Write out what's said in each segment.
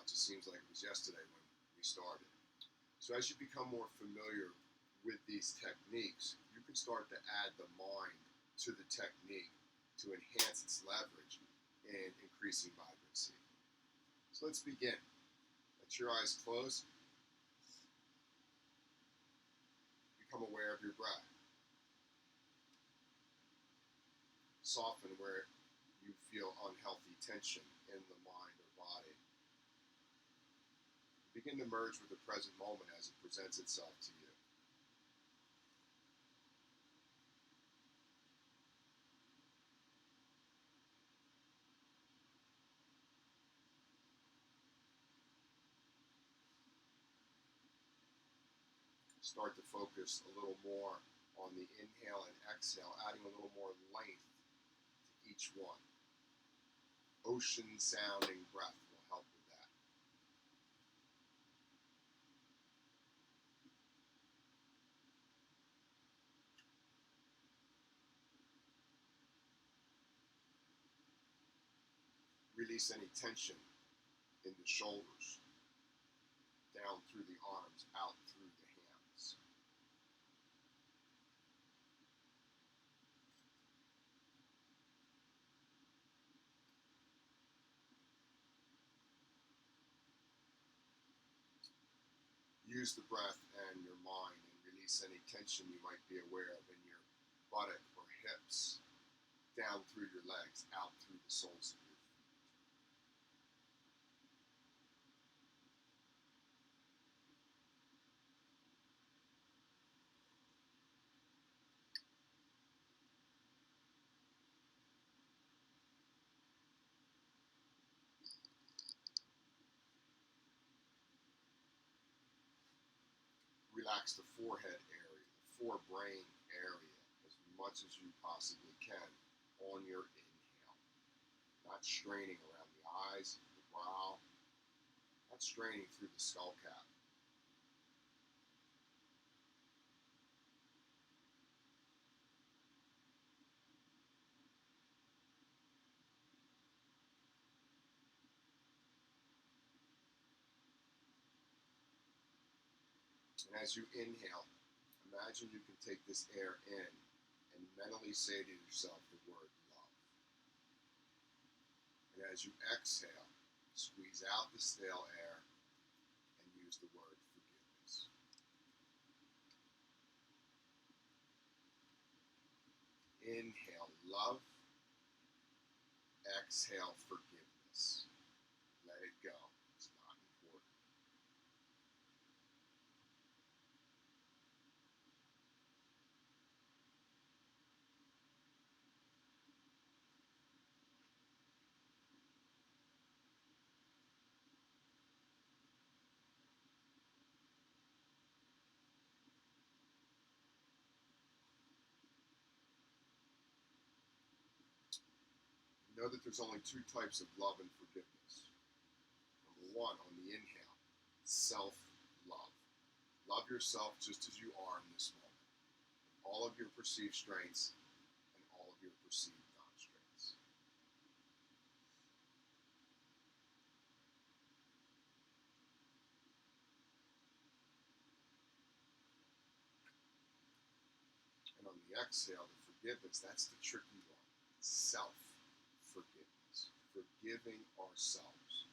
it just seems like it was yesterday when we started. So as you become more familiar with these techniques, you can start to add the mind to the technique to enhance its leverage and increasing vibrancy. So let's begin. Let your eyes close. Become aware of your breath. Soften where you feel unhealthy tension in the mind or body. Begin to merge with the present moment as it presents itself to you. Start to focus a little more on the inhale and exhale, adding a little more length to each one. Ocean sounding breath will help with that. Release any tension in the shoulders, down through the arms, out through the hands. Use the breath and your mind and release any tension you might be aware of in your buttock or hips, down through your legs, out through the soles of your feet. Relax the forehead area, the forebrain area, as much as you possibly can on your inhale. Not straining around the eyes, the brow, not straining through the skull cap. And as you inhale, imagine you can take this air in and mentally say to yourself the word love. And as you exhale, squeeze out the stale air and use the word forgiveness. Inhale love, exhale forgiveness. Let it go. It's not important. Know that there's only two types of love and forgiveness. Number one, on the inhale, self-love. Love yourself just as you are in this moment. All of your perceived strengths and all of your perceived non-strengths. And on the exhale, the forgiveness, that's the tricky one. Self-forgiveness. Forgiving ourselves.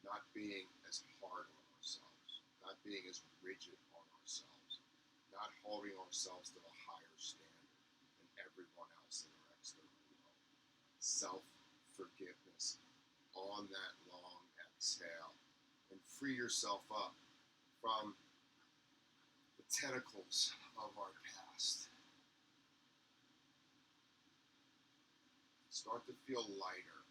Not being as hard on ourselves. Not being as rigid on ourselves. Not holding ourselves to a higher standard than everyone else in our external world. Self-forgiveness on that long exhale. And free yourself up from the tentacles of our past. Start to feel lighter.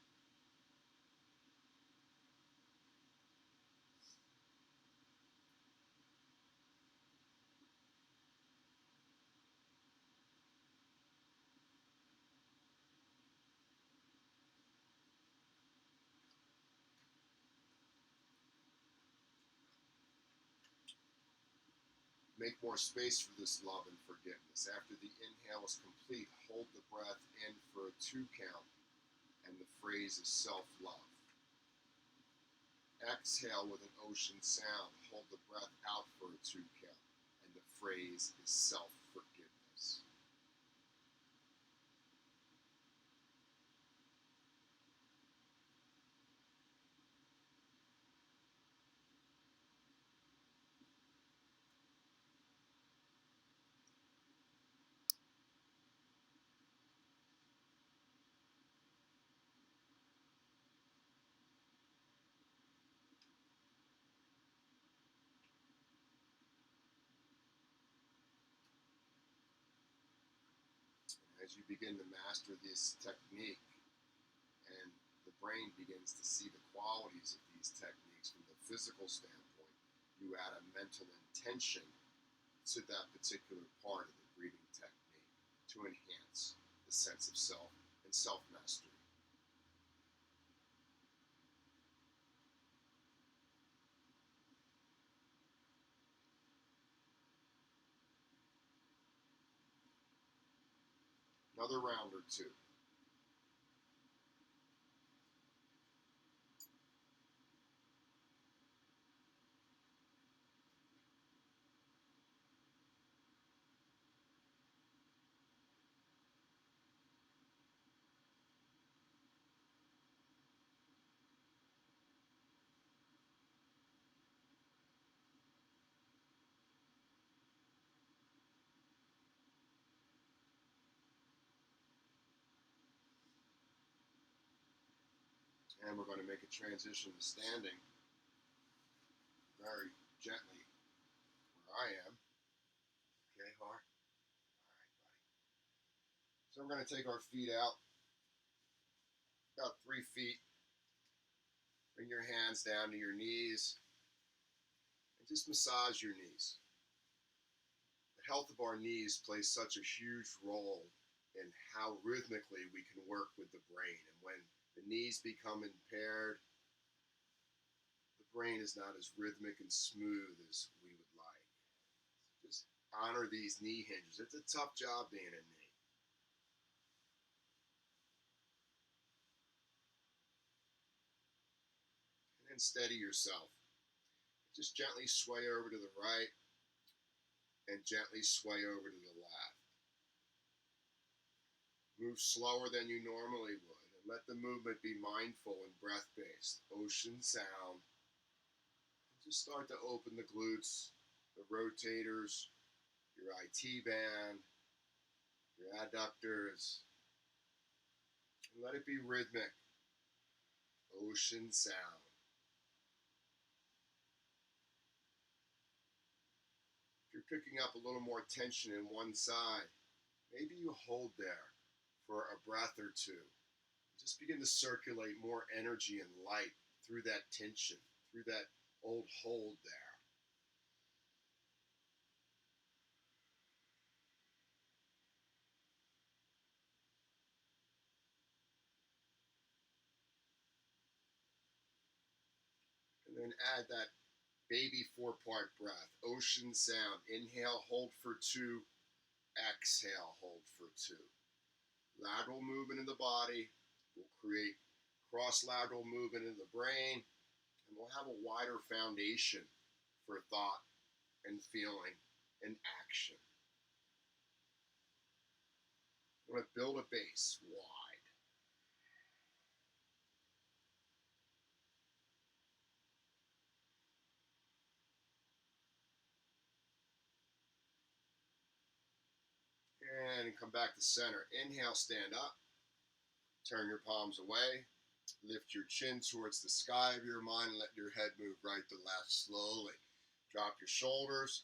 Make more space for this love and forgiveness. After the inhale is complete, hold the breath in for a 2 count, and the phrase is self-love. exhale with an ocean sound. Hold the breath out for a 2 count. And the phrase is self-forgiveness. As you begin to master this technique, and the brain begins to see the qualities of these techniques from the physical standpoint, you add a mental intention to that particular part of the breathing technique to enhance the sense of self and self-mastery. Another round or two. And we're going to make a transition to standing very gently where I am. Okay, Har? All right, buddy. So we're going to take our feet out about 3 feet. Bring your hands down to your knees and just massage your knees. The health of our knees plays such a huge role in how rhythmically we can work with the brain. And when the knees become impaired, the brain is not as rhythmic and smooth as we would like. Just honor these knee hinges. It's a tough job being a knee. And then steady yourself. Just gently sway over to the right and gently sway over to the left. Move slower than you normally would, and let the movement be mindful and breath-based. Ocean sound. And just start to open the glutes, the rotators, your IT band, your adductors, and let it be rhythmic. Ocean sound. If you're picking up a little more tension in one side, maybe you hold there for a breath or two. Just begin to circulate more energy and light through that tension, through that old hold there. And then add that baby 4-part breath. Ocean sound. Inhale, hold for 2. Exhale, hold for 2. Lateral movement in the body will create cross-lateral movement in the brain, and we'll have a wider foundation for thought and feeling and action. We're going to build a base wide. And come back to center. Inhale, stand up. Turn your palms away. Lift your chin towards the sky of your mind and let your head move right to left slowly. Drop your shoulders.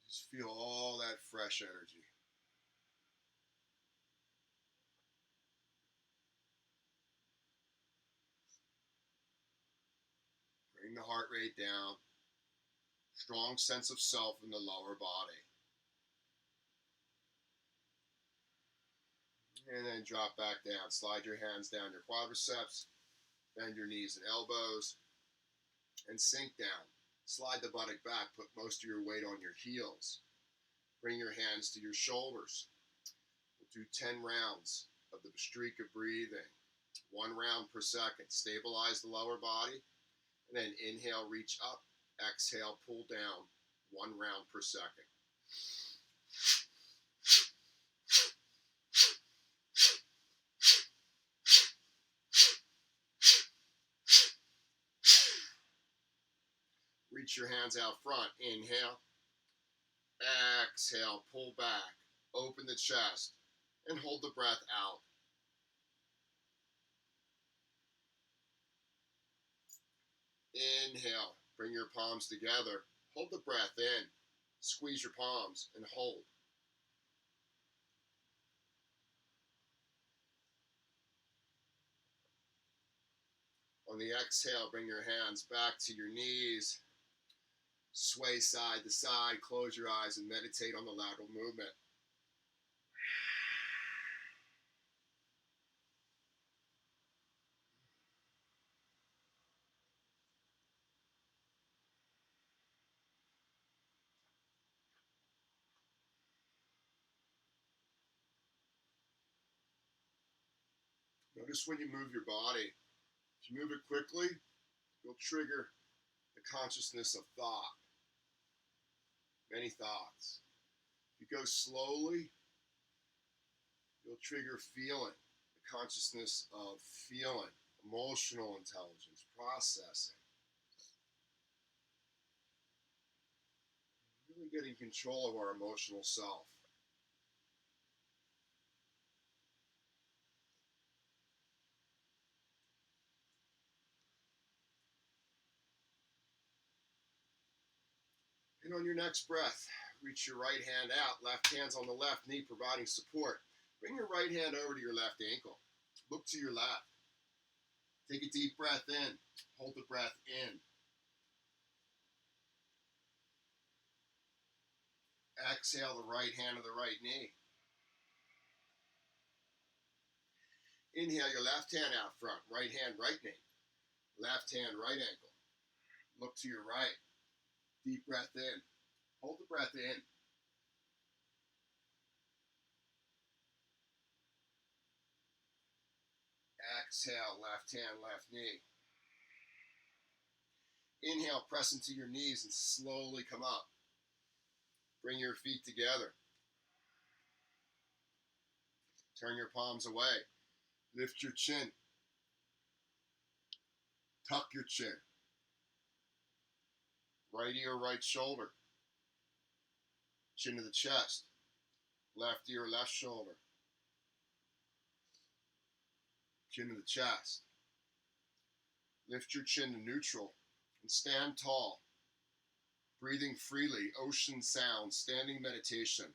Just feel all that fresh energy. Bring the heart rate down. Strong sense of self in the lower body. And then drop back down. Slide your hands down your quadriceps. Bend your knees and elbows. And sink down. Slide the buttock back. Put most of your weight on your heels. Bring your hands to your shoulders. We'll do 10 rounds of the Bhastrika breathing. 1 round per second. Stabilize the lower body, and then inhale, reach up. Exhale, pull down. 1 round per second. Reach your hands out front. Inhale. Exhale, pull back. Open the chest and hold the breath out. Inhale, bring your palms together. Hold the breath in. Squeeze your palms and hold. On the exhale, bring your hands back to your knees. Sway side to side. Close your eyes and meditate on the lateral movement. Notice when you move your body. If you move it quickly, you'll trigger the consciousness of thought. Many thoughts. If you go slowly, you'll trigger feeling, the consciousness of feeling, emotional intelligence, processing. Really getting control of our emotional self. And on your next breath, reach your right hand out. Left hand's on the left knee, providing support. Bring your right hand over to your left ankle. Look to your left. Take a deep breath in. Hold the breath in. Exhale the right hand to the right knee. Inhale your left hand out front. Right hand, right knee. Left hand, right ankle. Look to your right. Deep breath in. Hold the breath in. Exhale, left hand, left knee. Inhale, press into your knees and slowly come up. Bring your feet together. Turn your palms away. Lift your chin. Tuck your chin. Right ear, right shoulder. Chin to the chest. Left ear, left shoulder. Chin to the chest. Lift your chin to neutral and stand tall. Breathing freely, ocean sound, standing meditation.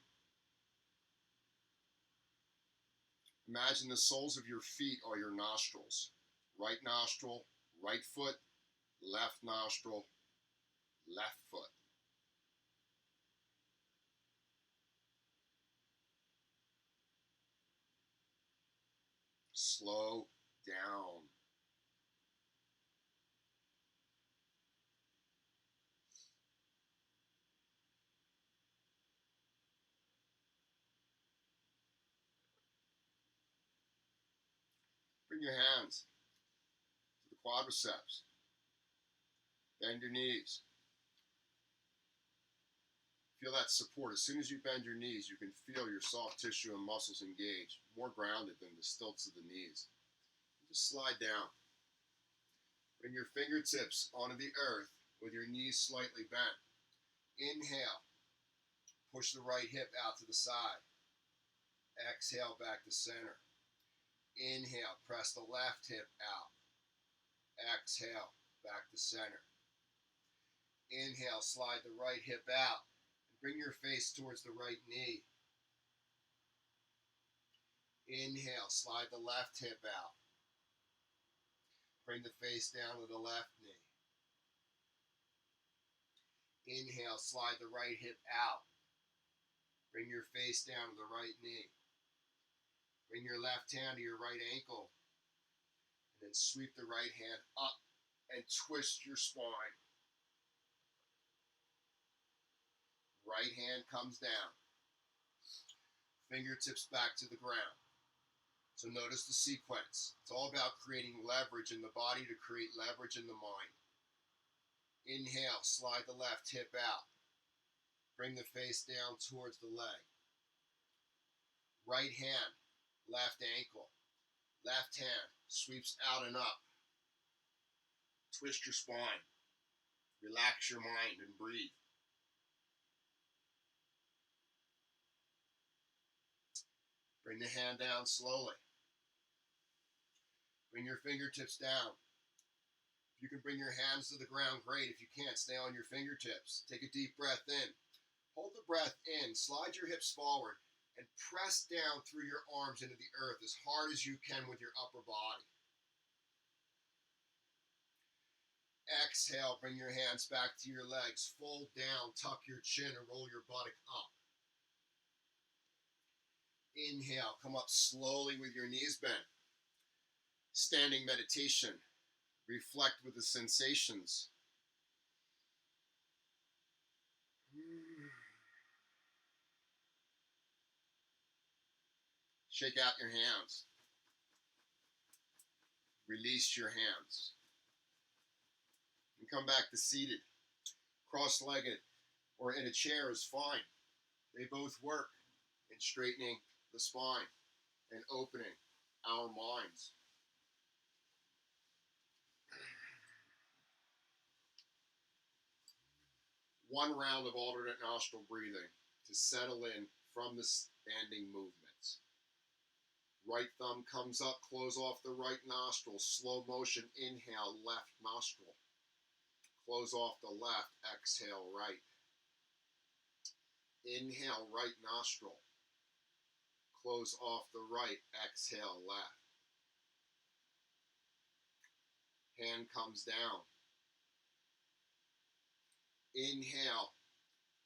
Imagine the soles of your feet are your nostrils. Right nostril, right foot, left nostril, left foot. Slow down. Bring your hands to the quadriceps. Bend your knees. Feel that support. As soon as you bend your knees, you can feel your soft tissue and muscles engaged, more grounded than the stilts of the knees. Just slide down. Bring your fingertips onto the earth with your knees slightly bent. Inhale. Push the right hip out to the side. Exhale back to center. Inhale. Press the left hip out. Exhale back to center. Inhale. Slide the right hip out. Bring your face towards the right knee. Inhale, slide the left hip out. Bring the face down to the left knee. Inhale, slide the right hip out. Bring your face down to the right knee. Bring your left hand to your right ankle. And then sweep the right hand up and twist your spine. Right hand comes down. Fingertips back to the ground. So notice the sequence. It's all about creating leverage in the body to create leverage in the mind. Inhale, slide the left hip out. Bring the face down towards the leg. Right hand, left ankle. Left hand sweeps out and up. Twist your spine. Relax your mind and breathe. Bring the hand down slowly. Bring your fingertips down. If you can bring your hands to the ground, great. If you can't, stay on your fingertips. Take a deep breath in. Hold the breath in. Slide your hips forward and press down through your arms into the earth as hard as you can with your upper body. Exhale, bring your hands back to your legs. Fold down, tuck your chin, and roll your buttock up. Inhale, come up slowly with your knees bent. Standing meditation. Reflect with the sensations. Shake out your hands. Release your hands. And come back to seated. Cross-legged or in a chair is fine. They both work in straightening the spine and opening our minds. One round of alternate nostril breathing to settle in from the standing movements. Right thumb comes up, close off the right nostril. Slow motion, inhale, left nostril. Close off the left, exhale, right. Inhale, right nostril. Close off the right, exhale, left. Hand comes down. Inhale,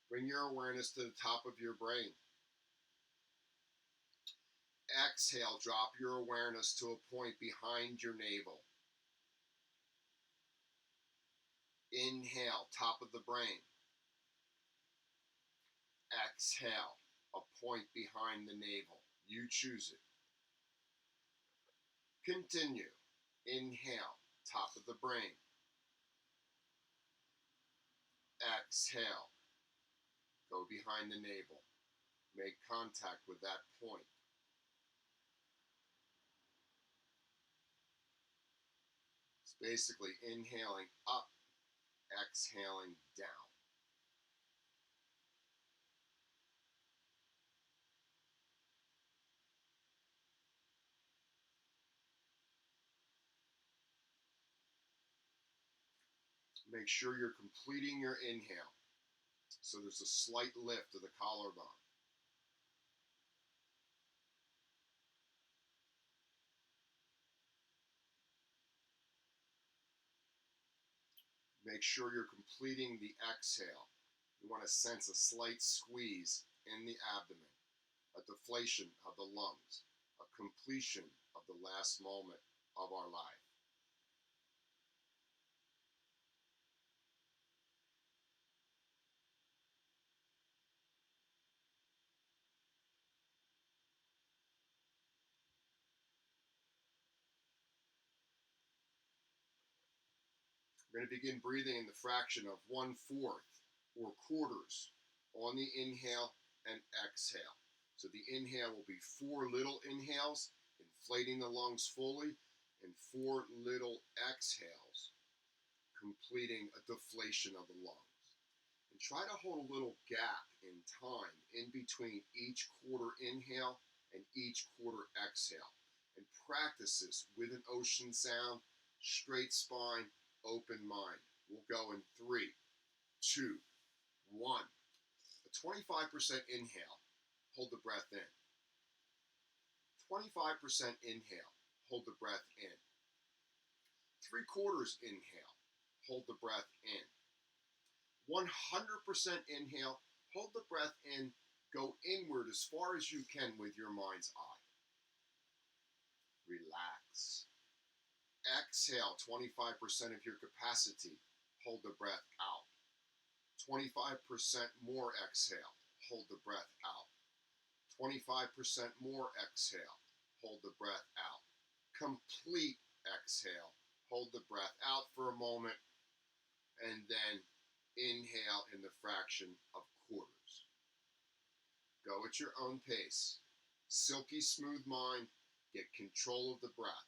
bring your awareness to the top of your brain. Exhale, drop your awareness to a point behind your navel. Inhale, top of the brain. Exhale, a point behind the navel. You choose it. Continue. Inhale, top of the brain. Exhale, go behind the navel. Make contact with that point. It's basically inhaling up, exhaling down. Make sure you're completing your inhale. So there's a slight lift of the collarbone. Make sure you're completing the exhale. You want to sense a slight squeeze in the abdomen, a deflation of the lungs, a completion of the last moment of our life. We're going to begin breathing in the fraction of 1/4 or quarters on the inhale and exhale. So the inhale will be 4 little inhales, inflating the lungs fully, and 4 little exhales, completing a deflation of the lungs. And try to hold a little gap in time in between each quarter inhale and each quarter exhale. And practice this with an ocean sound, straight spine, open mind. We'll go in 3, 2, 1. A 25% inhale. Hold the breath in. 25% inhale. Hold the breath in. 3/4 inhale. Hold the breath in. 100% inhale. Hold the breath in. Go inward as far as you can with your mind's eye. Relax. Exhale 25% of your capacity. Hold the breath out. 25% more exhale. Hold the breath out. 25% more exhale. hold the breath out. Complete exhale. Hold the breath out for a moment, and then inhale in the fraction of quarters. Go at your own pace. Silky smooth mind, get control of the breath.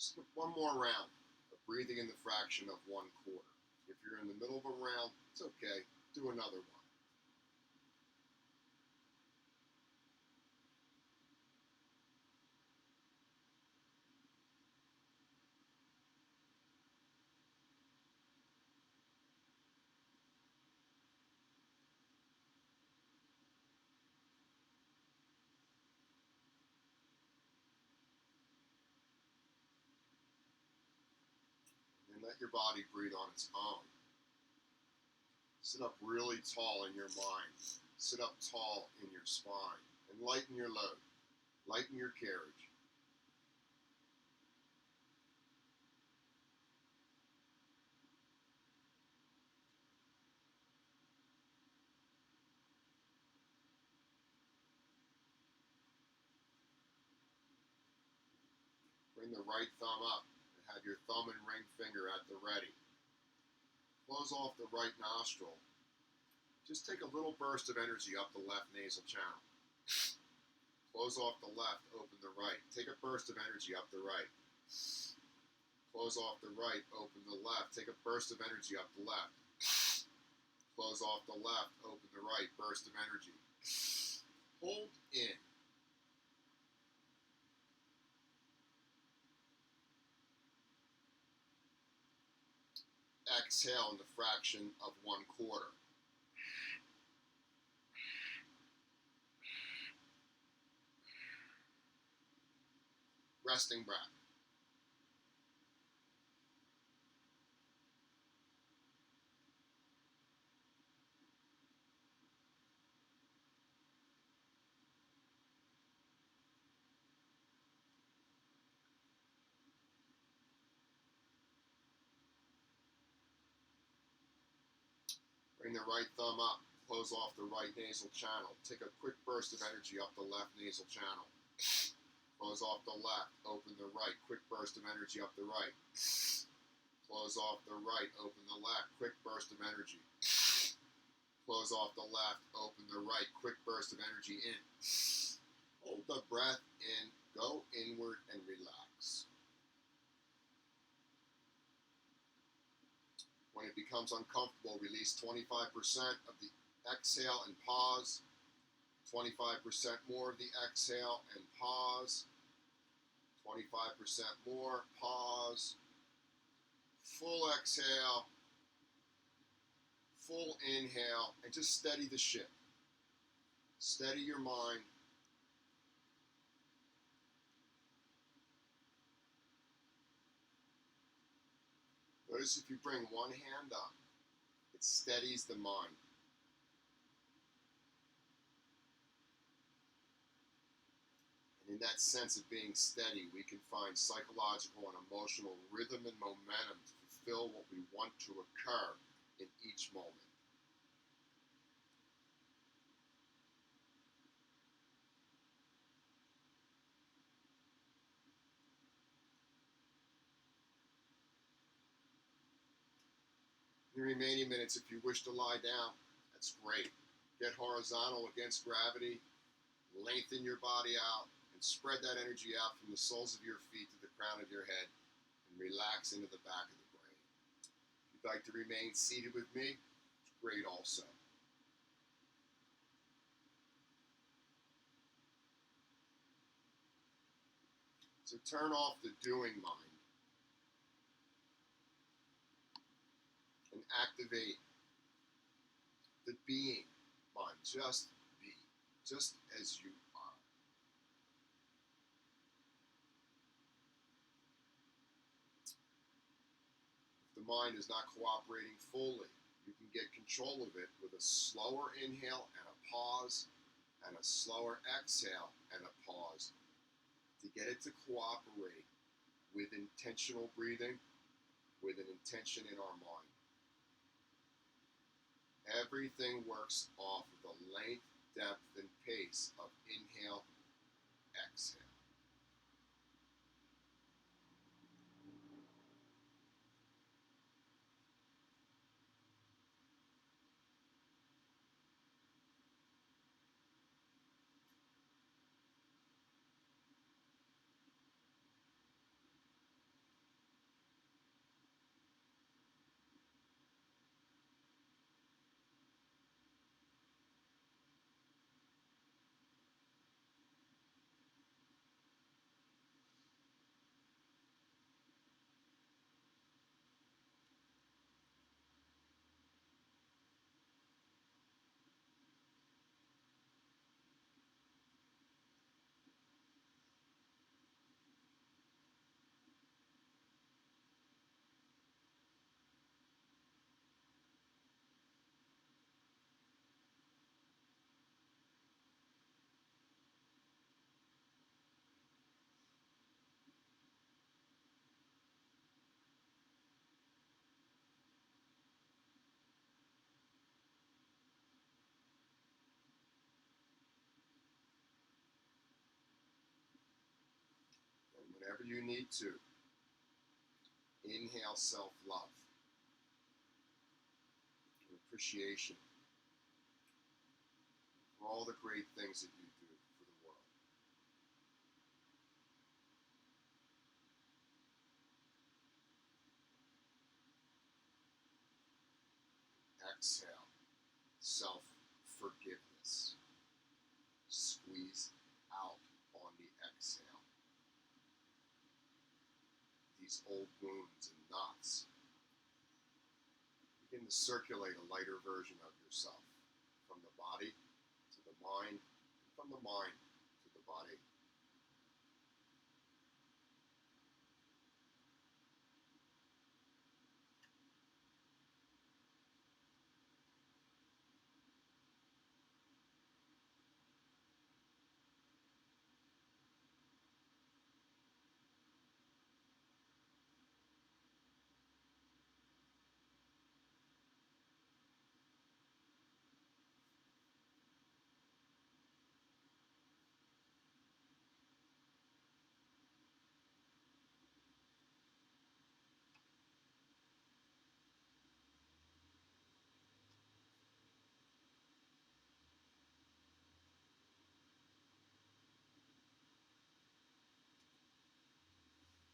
Just one more round of breathing in the fraction of 1/4. If you're in the middle of a round, it's okay. Do another one. And let your body breathe on its own. Sit up really tall in your mind. Sit up tall in your spine. And lighten your load. Lighten your carriage. Bring the right thumb up and have your thumb and ring finger at the ready. Close off the right nostril. Just take a little burst of energy up the left nasal channel. Close off the left, open the right. Take a burst of energy up the right. Close off the right, open the left. Take a burst of energy up the left. Close off the left, open the right. Burst of energy. Hold in. Exhale in the fraction of 1/4. Resting breath. Bring the right thumb up. Close off the right nasal channel. Take a quick burst of energy up the left nasal channel. Close off the left. Open the right. Quick burst of energy up the right. Close off the right. Open the left. Quick burst of energy. Close off the left. Open the right. Quick burst of energy in. Hold the breath in. Go inward and relax. When it becomes uncomfortable, release 25% of the exhale and pause. 25% more of the exhale and pause. 25% more, pause. Full exhale, full inhale, and just steady the ship. Steady your mind. Notice if you bring one hand up, it steadies the mind. And in that sense of being steady, we can find psychological and emotional rhythm and momentum to fulfill what we want to occur in each moment. In the remaining minutes, if you wish to lie down, that's great. Get horizontal against gravity, lengthen your body out, and spread that energy out from the soles of your feet to the crown of your head, and relax into the back of the brain. If you'd like to remain seated with me, it's great also. So turn off the doing mind and activate the being mind. Just be, just as you are. If the mind is not cooperating fully, you can get control of it with a slower inhale and a pause, and a slower exhale and a pause to get it to cooperate with intentional breathing, with an intention in our mind. Everything works off of the length, depth, and pace of inhale, exhale. And whenever you need to, inhale self-love, and appreciation for all the great things that you do for the world. Exhale, self-forgiveness. Squeeze out on the exhale these old wounds and knots. Begin to circulate a lighter version of yourself from the body to the mind, and from the mind to the body.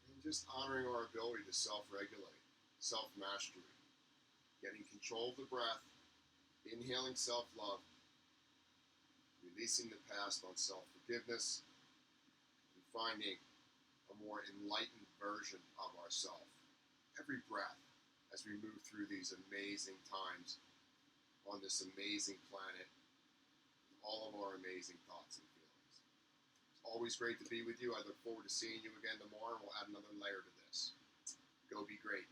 And just honoring our ability to self-regulate, self-mastery, getting control of the breath, inhaling self-love, releasing the past on self-forgiveness, and finding a more enlightened version of ourselves. Every breath, as we move through these amazing times on this amazing planet, all of our amazing thoughts and feelings. It's always great to be with you. I look forward to seeing you again tomorrow, and we'll add another layer to this. Go be great.